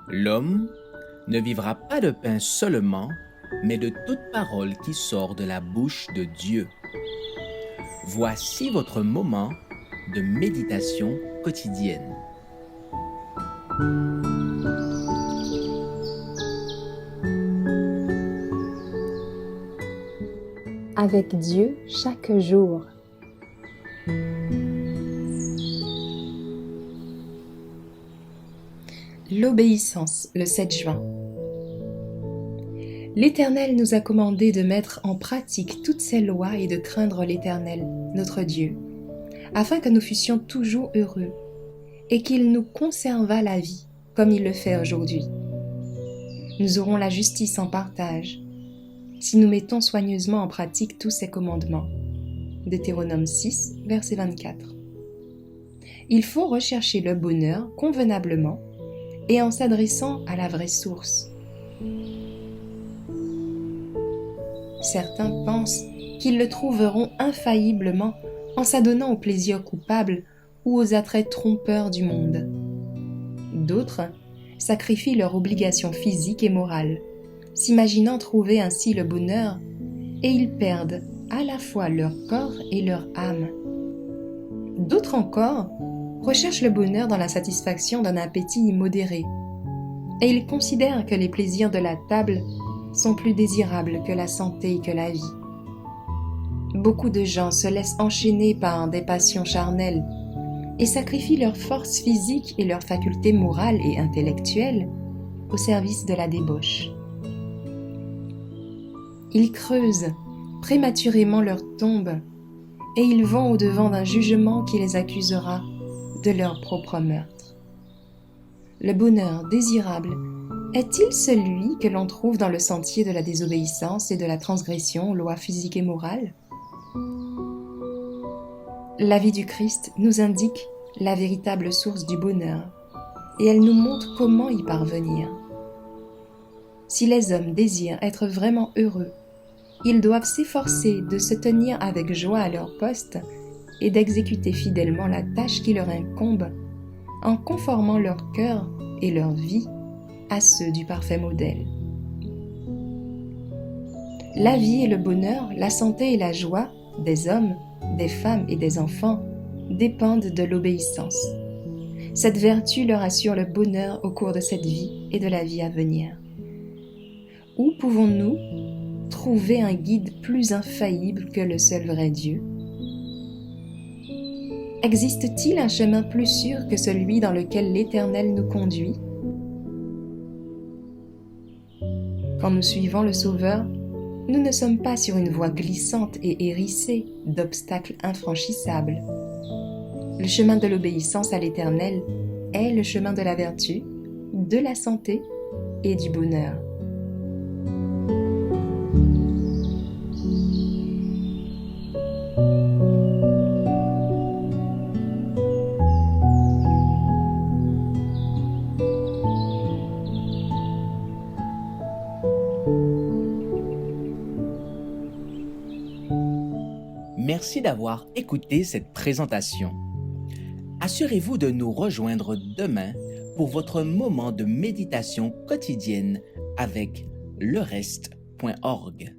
L'homme ne vivra pas de pain seulement, mais de toute parole qui sort de la bouche de Dieu. Voici votre moment de méditation quotidienne. Avec Dieu chaque jour. L'obéissance, le 7 juin. L'Éternel nous a commandé de mettre en pratique toutes ses lois et de craindre l'Éternel, notre Dieu, afin que nous fussions toujours heureux et qu'il nous conservât la vie, comme il le fait aujourd'hui. Nous aurons la justice en partage, si nous mettons soigneusement en pratique tous ses commandements. Deutéronome 6, verset 24. Il faut rechercher le bonheur convenablement et en s'adressant à la vraie source. Certains pensent qu'ils le trouveront infailliblement en s'adonnant aux plaisirs coupables ou aux attraits trompeurs du monde. D'autres sacrifient leurs obligations physiques et morales, s'imaginant trouver ainsi le bonheur, et ils perdent à la fois leur corps et leur âme. D'autres encore recherchent le bonheur dans la satisfaction d'un appétit immodéré, et ils considèrent que les plaisirs de la table sont plus désirables que la santé et que la vie. Beaucoup de gens se laissent enchaîner par des passions charnelles et sacrifient leurs forces physiques et leurs facultés morales et intellectuelles au service de la débauche. Ils creusent prématurément leur tombe et ils vont au-devant d'un jugement qui les accusera de leur propre meurtre. Le bonheur désirable est-il celui que l'on trouve dans le sentier de la désobéissance et de la transgression aux lois physiques et morales ? La vie du Christ nous indique la véritable source du bonheur et elle nous montre comment y parvenir. Si les hommes désirent être vraiment heureux, ils doivent s'efforcer de se tenir avec joie à leur poste et d'exécuter fidèlement la tâche qui leur incombe en conformant leur cœur et leur vie à ceux du parfait modèle. La vie et le bonheur, la santé et la joie des hommes, des femmes et des enfants dépendent de l'obéissance. Cette vertu leur assure le bonheur au cours de cette vie et de la vie à venir. Où pouvons-nous trouver un guide plus infaillible que le seul vrai Dieu ? Existe-t-il un chemin plus sûr que celui dans lequel l'Éternel nous conduit ? Quand nous suivons le Sauveur, nous ne sommes pas sur une voie glissante et hérissée d'obstacles infranchissables. Le chemin de l'obéissance à l'Éternel est le chemin de la vertu, de la santé et du bonheur. Merci d'avoir écouté cette présentation. Assurez-vous de nous rejoindre demain pour votre moment de méditation quotidienne avec lereste.org.